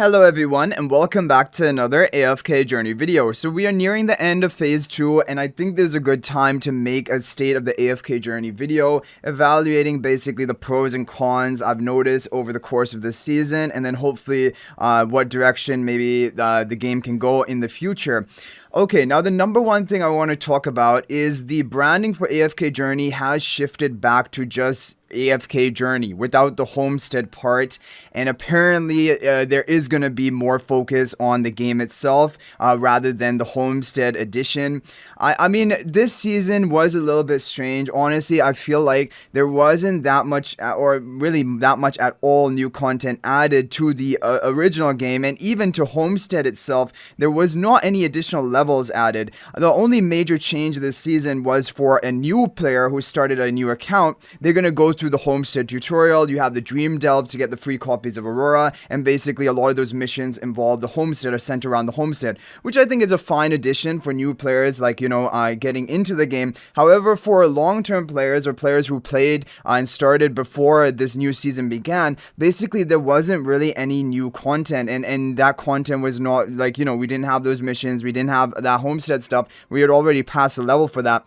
Hello everyone and welcome back to another AFK Journey video. So we are nearing the end of phase 2 and I think this is a good time to make a state of the AFK Journey video evaluating basically the pros and cons I've noticed over the course of this season and then hopefully what direction maybe the game can go in the future. Okay, now the number one thing I want to talk about is the branding for AFK Journey has shifted back to just AFK Journey without the Homestead part, and apparently there is going to be more focus on the game itself rather than the Homestead edition. I mean, this season was a little bit strange. Honestly, I feel like there wasn't that much or really that much at all new content added to the original game, and even to Homestead itself, there was not any additional levels added. The only major change this season was for a new player who started a new account. They're going to go through the Homestead tutorial. You have the Dream Delve to get the free copies of Aurora, and basically a lot of those missions involve the Homestead or center around the Homestead, which I think is a fine addition for new players, like, getting into the game. However, for long-term players or players who played and started before this new season began, basically there wasn't really any new content, and that content was not like, we didn't have those missions, we didn't have that Homestead stuff. We had already passed the level for that.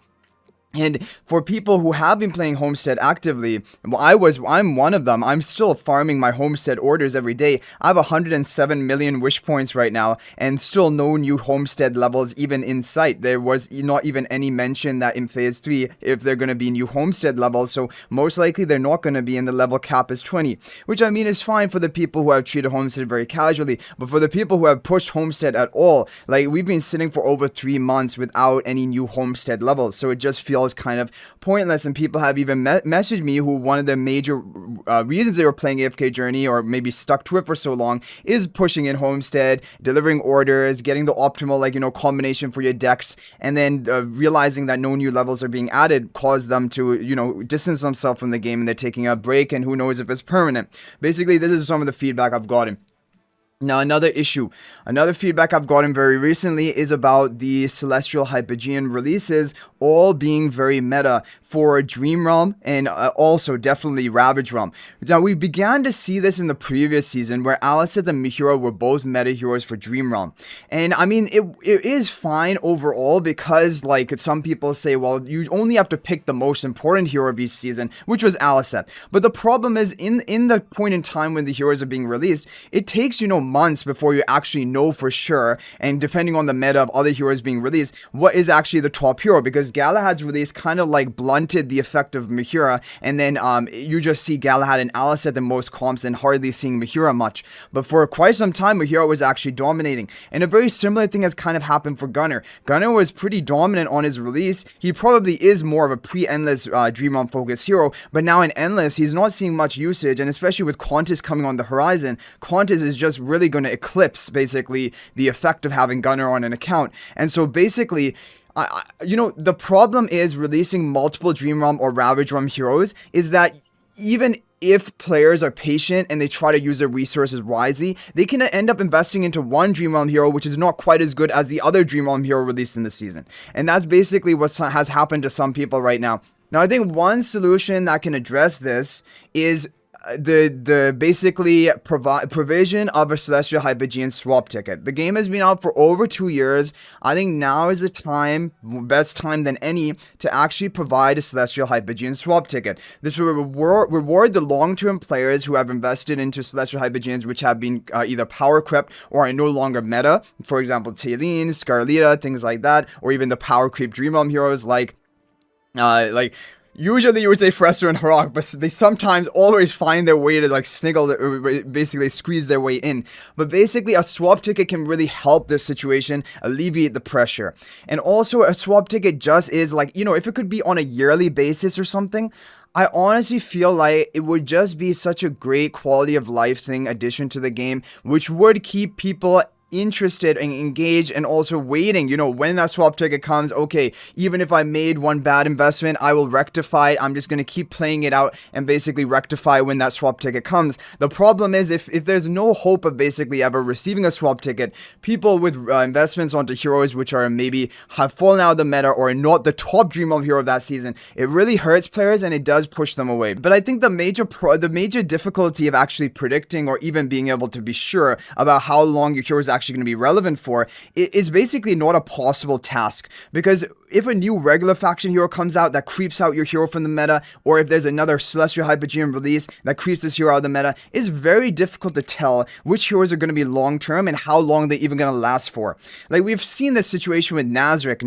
And for people who have been playing Homestead actively, I'm one of them. I'm still farming my Homestead orders every day. I have 107 million wish points right now, and still no new Homestead levels even in sight. There was not even any mention that in phase 3 if they're going to be new Homestead levels, so most likely they're not going to be, in the level cap is 20, which I mean is fine for the people who have treated Homestead very casually, but for the people who have pushed Homestead at all, like, we've been sitting for over 3 months without any new Homestead levels, so it just feels kind of pointless. And people have even messaged me who one of the major reasons they were playing AFK Journey or maybe stuck to it for so long is pushing in Homestead, delivering orders, getting the optimal combination for your decks, and then realizing that no new levels are being added caused them to distance themselves from the game, and they're taking a break, and who knows if it's permanent. Basically, this is some of the feedback I've gotten. Now, another feedback I've gotten very recently is about the Celestial Hypogean releases all being very meta for Dream Realm and also definitely Ravage Realm. Now, we began to see this in the previous season where Alicent and Mihira were both meta heroes for Dream Realm. And I mean, it is fine overall because, like, some people say, well, you only have to pick the most important hero of each season, which was Alicent. But the problem is, in the point in time when the heroes are being released, it takes, months before you actually know for sure, and depending on the meta of other heroes being released, what is actually the top hero, because Galahad's release kind of like blunted the effect of Mihira, and then you just see Galahad and Alicent in most comps and hardly seeing Mihira much. But for quite some time, Mihira was actually dominating, and a very similar thing has kind of happened for Gunnar. Gunnar was pretty dominant on his release. He probably is more of a pre-Endless Dream Realm focused hero, but now in Endless, he's not seeing much usage, and especially with Qantas coming on the horizon, Qantas is just really going to eclipse basically the effect of having Gunnar on an account. And so basically, the problem is releasing multiple Dream Realm or Ravage Realm heroes is that even if players are patient and they try to use their resources wisely, they can end up investing into one Dream Realm hero which is not quite as good as the other Dream Realm hero released in the season. And that's basically what has happened to some people right now. Now, I think one solution that can address this is the basically provision of a Celestial Hypogean swap ticket. The game has been out for over 2 years. I think now is the time, best time than any, to actually provide a Celestial Hypogean swap ticket. This will reward the long-term players who have invested into Celestial Hypogeans which have been either power crept or are no longer meta. For example, Cele, Scarlita, things like that, or even the power creep Dream Realm heroes like usually you would say Fresser and Harok, but they sometimes always find their way to sniggle, basically squeeze their way in. But basically a swap ticket can really help this situation, alleviate the pressure. And also a swap ticket just is if it could be on a yearly basis or something, I honestly feel like it would just be such a great quality of life thing addition to the game, which would keep people interested and engaged and also waiting, when that swap ticket comes. Okay, even if I made one bad investment, I will rectify it. I'm just going to keep playing it out and basically rectify when that swap ticket comes. The problem is if there's no hope of basically ever receiving a swap ticket, people with investments onto heroes which are maybe have fallen out of the meta or not the top dream realm hero of that season, it really hurts players and it does push them away. But I think the major difficulty of actually predicting or even being able to be sure about how long your hero is actually going to be relevant for is basically not a possible task, because if a new regular faction hero comes out that creeps out your hero from the meta, or if there's another Celestial Hypogean release that creeps this hero out of the meta, it's very difficult to tell which heroes are going to be long term and how long they're even going to last for. Like, we've seen this situation with Nazarick.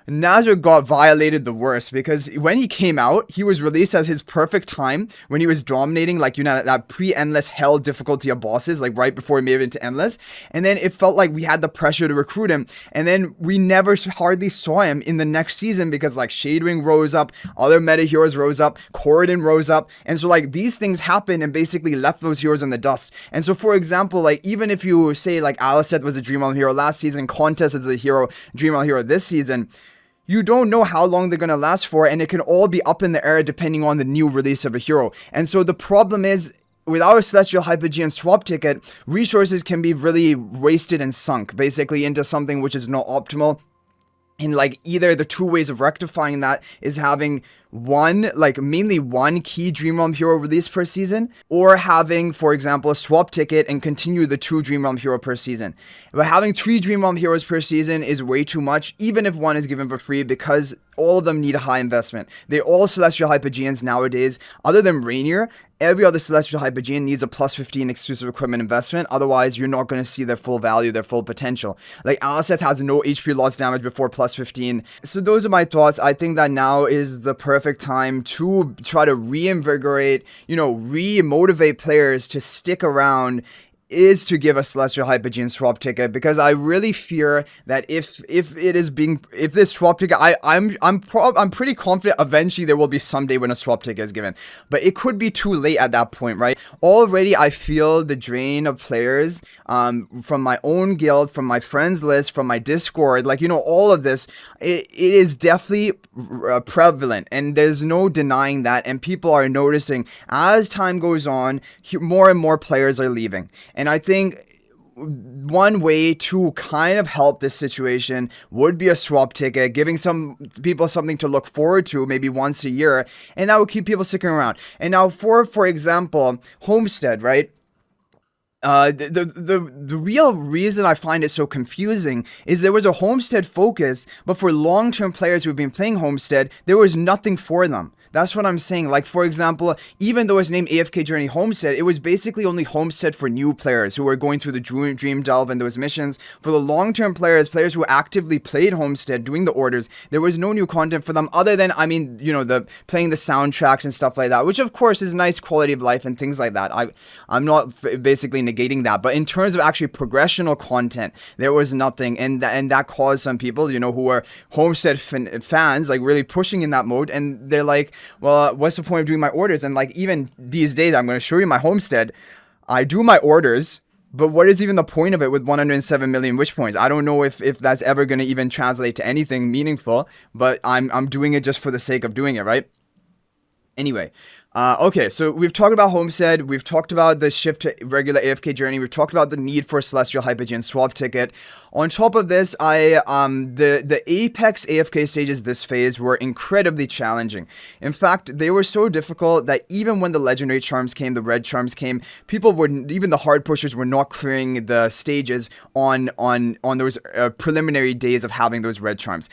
Nazarick got violated the worst, because when he came out, he was released at his perfect time when he was dominating, like, that pre-endless hell difficulty of bosses, like right before he made it into endless. And then it felt like we had the pressure to recruit him, and then we never hardly saw him in the next season, because like Shadewing rose up, other meta heroes rose up, Corridon rose up, and so like these things happened and basically left those heroes in the dust. And so, for example, like, even if you say like Alicent was a Dream Realm hero last season, Contest is a Dream Realm hero this season, you don't know how long they're going to last for, and it can all be up in the air depending on the new release of a hero. And so the problem is, without a Celestial Hypogean swap ticket, resources can be really wasted and sunk basically into something which is not optimal. And like, either the two ways of rectifying that is having mainly one key Dream Realm hero release per season, or having, for example, a swap ticket and continue the 2 Dream Realm hero per season. But having 3 Dream Realm heroes per season is way too much, even if one is given for free, because all of them need a high investment. They're all Celestial Hypogeans nowadays. Other than Rainier, every other Celestial Hypogean needs a plus 15 exclusive equipment investment. Otherwise, you're not going to see their full value, their full potential. Like, Alicent has no HP loss damage before plus 15. So those are my thoughts. I think that now is the perfect time to try to reinvigorate, re-motivate players to stick around, is to give a Celestial Hypogean swap ticket, because I really fear that if this swap ticket, I'm pretty confident eventually there will be someday when a swap ticket is given, but it could be too late at that point, right? Already I feel the drain of players from my own guild, from my friends list, from my Discord, all of this. It is definitely prevalent, and there's no denying that, and people are noticing as time goes on, more and more players are leaving. And I think one way to kind of help this situation would be a swap ticket, giving some people something to look forward to maybe once a year, and that would keep people sticking around. And now for example, Homestead, right? The real reason I find it so confusing is there was a Homestead focus, but for long-term players who've been playing Homestead, there was nothing for them. That's what I'm saying. Like, for example, even though it's named AFK Journey Homestead, it was basically only Homestead for new players who were going through the Dream Delve and those missions. For the long-term players who actively played Homestead, doing the orders, there was no new content for them other than, the playing the soundtracks and stuff like that, which of course is nice quality of life and things like that. I'm not basically negating that, but in terms of actually progressional content, there was nothing, and that caused some people, who are Homestead fans, like, really pushing in that mode, and they're like, well, what's the point of doing my orders? And like, even these days, I'm going to show you my Homestead. I do my orders, but what is even the point of it with 107 million wish points? I don't know if that's ever going to even translate to anything meaningful, but I'm doing it just for the sake of doing it, right? Anyway, okay, so we've talked about Homestead, we've talked about the shift to regular AFK Journey, we've talked about the need for a Celestial Hypogean swap ticket. On top of this, the Apex AFK stages this phase were incredibly challenging. In fact, they were so difficult that even when the legendary charms came, the red charms came, even the hard pushers were not clearing the stages on those preliminary days of having those red charms.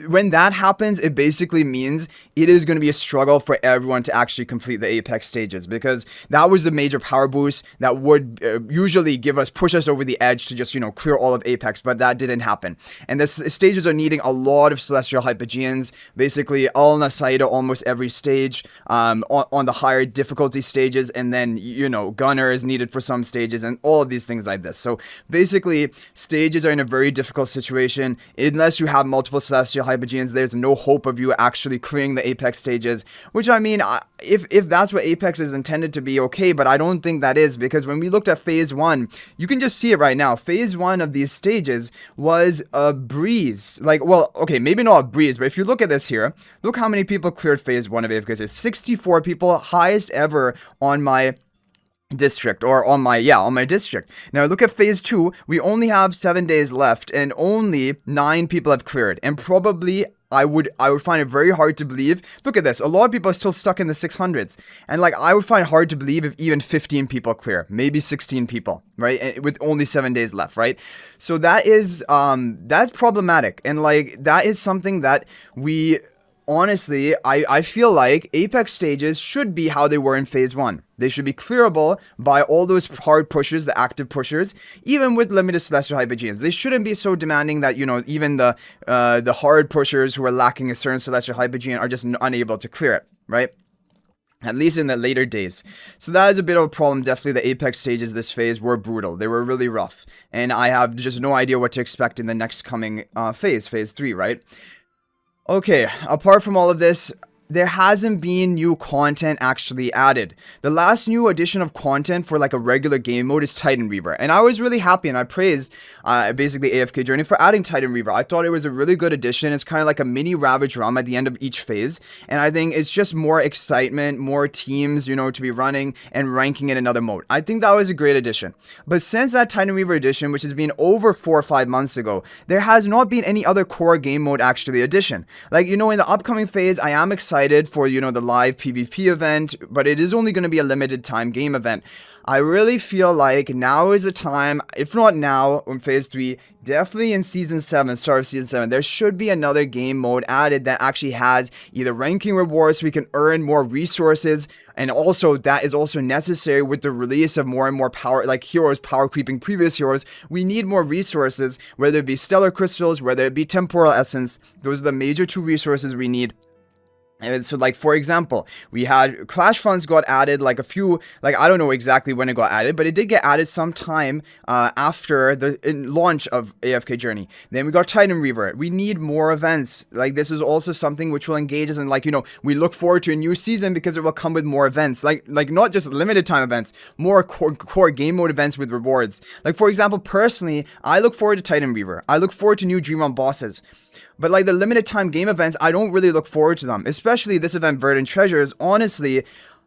When that happens, it basically means it is going to be a struggle for everyone to actually complete the Apex stages, because that was the major power boost that would usually push us over the edge to just, clear all of Apex, but that didn't happen. And the stages are needing a lot of Celestial Hypogeans, basically all Nasaida almost every stage, on the higher difficulty stages, and then, Gunner is needed for some stages, and all of these things like this. So basically, stages are in a very difficult situation unless you have multiple multiple celestial hypogeans, there's no hope of you actually clearing the apex stages, which I mean, if that's what apex is intended to be, okay, but I don't think that is, because when we looked at phase 1, you can just see it right now. Phase 1 of these stages was a breeze. Like, well, okay, maybe not a breeze, but if you look at this here, look how many people cleared phase 1 of AFK. It's 64 people, highest ever on my district, or on my district. Now look at phase 2. We only have 7 days left and only 9 people have cleared, and probably I would find it very hard to believe. Look at this. A lot of people are still stuck in the 600s. And like, I would find it hard to believe if even 15 people clear, maybe 16 people, right? And with only 7 days left, right? So that is, that's problematic. And like, that is something that we, honestly, I feel like apex stages should be how they were in phase 1. They should be clearable by all those hard pushers, the active pushers, even with limited celestial hypogeans. They shouldn't be so demanding that, you know, even the hard pushers who are lacking a certain celestial hypogean are just unable to clear it, right? At least in the later days. So that is a bit of a problem. Definitely the apex stages this phase were brutal. They were really rough. And I have just no idea what to expect in the next coming phase 3, right? Okay, apart from all of this, there hasn't been new content actually added. The last new addition of content for like a regular game mode is Titan Reaver, and I was really happy and I praised basically AFK Journey for adding Titan Reaver. I thought it was a really good addition. It's kind of like a mini Ravage Realm at the end of each phase, and I think it's just more excitement, more teams, you know, to be running and ranking in another mode. I think that was a great addition. But since that Titan Reaver addition, which has been over 4 or 5 months ago, there has not been any other core game mode actually addition. Like, you know, in the upcoming phase, I am excited for, you know, the live PvP event, but it is only going to be a limited time game event. I really feel like now is the time, if not now in phase 3, definitely in season 7, start of season 7, there should be another game mode added that actually has either ranking rewards so we can earn more resources, and also that is also necessary with the release of more and more power, like heroes power creeping previous heroes. We need more resources, whether it be stellar crystals, whether it be temporal essence. Those are the major 2 resources we need. And so, like, for example, we had Clash Funds got added, like a few, like, I don't know exactly when it got added, but it did get added sometime after the launch of AFK Journey. Then we got Titan Reaver. We need more events. Like, this is also something which will engage us in, like, you know, we look forward to a new season because it will come with more events. Like not just limited time events, more core game mode events with rewards. Like, for example, personally, I look forward to Titan Reaver. I look forward to new Dream Realm bosses. But like the limited time game events, I don't really look forward to them. Especially this event, Verdant Treasures. Honestly,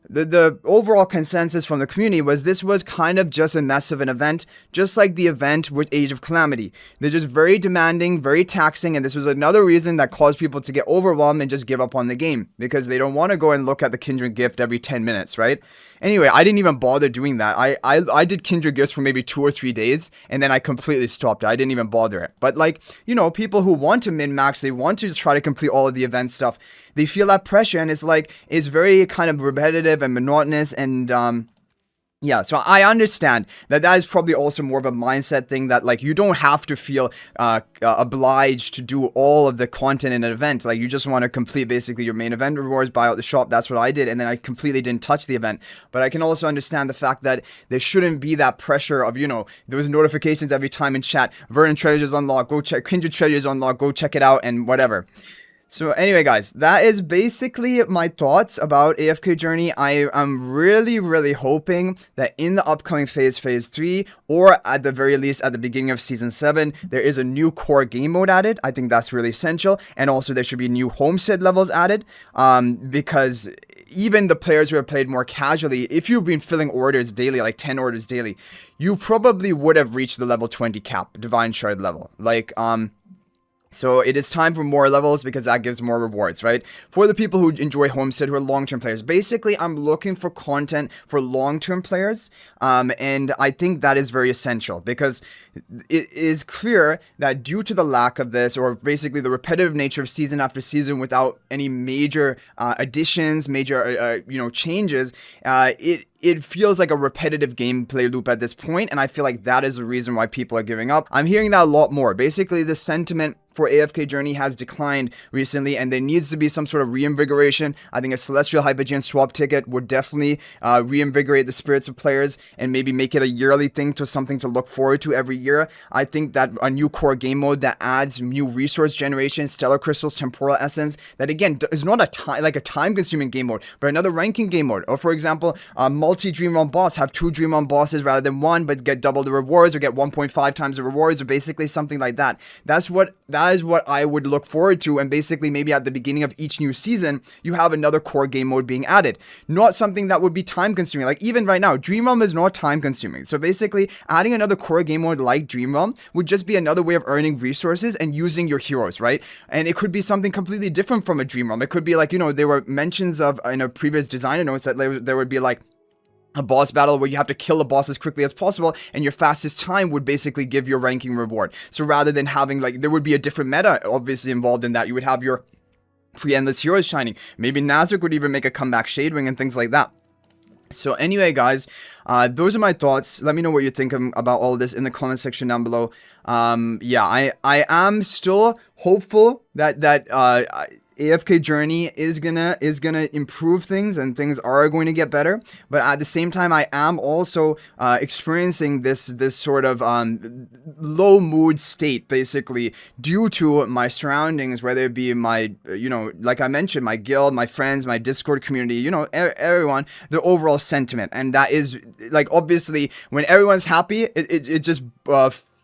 the overall consensus from the community was this was kind of just a mess of an event, just like the event with Age of Calamity. They're just very demanding, very taxing, and this was another reason that caused people to get overwhelmed and just give up on the game, because they don't want to go and look at the Kindred gift every 10 minutes, right? Anyway, I didn't even bother doing that. I did Kindred gifts for maybe 2 or 3 days, and then I completely stopped it. I didn't even bother it. But like, you know, people who want to min-max, they want to just try to complete all of the event stuff, they feel that pressure, and it's like, it's very kind of repetitive and monotonous, and yeah, so I understand that is probably also more of a mindset thing, that like you don't have to feel obliged to do all of the content in an event. Like, you just want to complete basically your main event rewards, buy out the shop. That's what I did, and then I completely didn't touch the event. But I can also understand the fact that there shouldn't be that pressure of, you know, those notifications every time in chat, Verdant Treasures unlocked, go check, Kindred Treasures unlocked, go check it out, and whatever. So anyway, guys, that is basically my thoughts about AFK Journey. I am really hoping that in the upcoming phase 3, or at the very least at the beginning of season 7, there is a new core game mode added. I think that's really essential. And also there should be new homestead levels added, because even the players who have played more casually, if you've been filling orders daily, like 10 orders daily, you probably would have reached the level 20 cap, Divine Shard level. Like, so it is time for more levels, because that gives more rewards, right? For the people who enjoy Homestead, who are long-term players. Basically, I'm looking for content for long-term players, and I think that is very essential, because it is clear that due to the lack of this, or basically the repetitive nature of season after season without any major additions, major you know, changes, it feels like a repetitive gameplay loop at this point, and I feel like that is the reason why people are giving up. I'm hearing that a lot more. Basically, the sentiment for AFK Journey has declined recently, and there needs to be some sort of reinvigoration. I think a Celestial Hypogean swap ticket would definitely reinvigorate the spirits of players and maybe make it a yearly thing to something to look forward to every year. I think that a new core game mode that adds new resource generation, stellar crystals, temporal essence, that again is not a time-consuming game mode, but another ranking game mode. Or for example, multi-dream realm boss, have 2 dream realm bosses rather than 1, but get double the rewards or get 1.5 times the rewards, or basically something like that. That is what I would look forward to, and basically maybe at the beginning of each new season, you have another core game mode being added. Not something that would be time-consuming. Like even right now, Dream Realm is not time-consuming. So basically, adding another core game mode like Dream Realm would just be another way of earning resources and using your heroes, right? And it could be something completely different from a Dream Realm. It could be like, you know, there were mentions of in a previous designer notes that there would be like a boss battle where you have to kill the boss as quickly as possible, and your fastest time would basically give your ranking reward. So rather than having like, there would be a different meta obviously involved in that. You would have your pre-endless heroes shining. Maybe Nazarick would even make a comeback Shadewing and things like that. So anyway, guys, those are my thoughts. Let me know what you think about all of this in the comment section down below. Yeah, I am still hopeful that AFK Journey is gonna improve things, and things are going to get better. But at the same time, I am also experiencing this sort of low mood state, basically due to my surroundings, whether it be my, you know, like I mentioned, my guild, my friends, my Discord community, you know, everyone, the overall sentiment. And that is like, obviously when everyone's happy, it just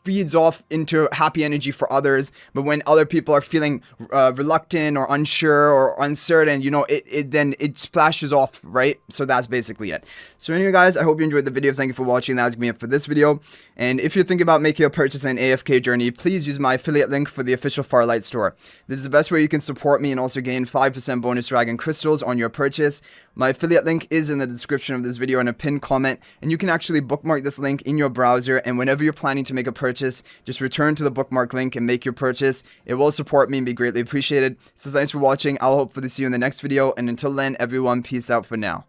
feeds off into happy energy for others. But when other people are feeling reluctant or unsure or uncertain, you know, it splashes off, right? So that's basically it. So anyway, guys, I hope you enjoyed the video. Thank you for watching. That's gonna be it for this video. And if you're thinking about making a purchase in AFK Journey, please use my affiliate link for the official Farlight store. This is the best way you can support me and also gain 5% bonus dragon crystals on your purchase. My affiliate link is in the description of this video in a pinned comment, and you can actually bookmark this link in your browser, and whenever you're planning to make a purchase, just return to the bookmark link and make your purchase. It will support me and be greatly appreciated. So thanks for watching. I'll hopefully see you in the next video, and until then, everyone, peace out for now.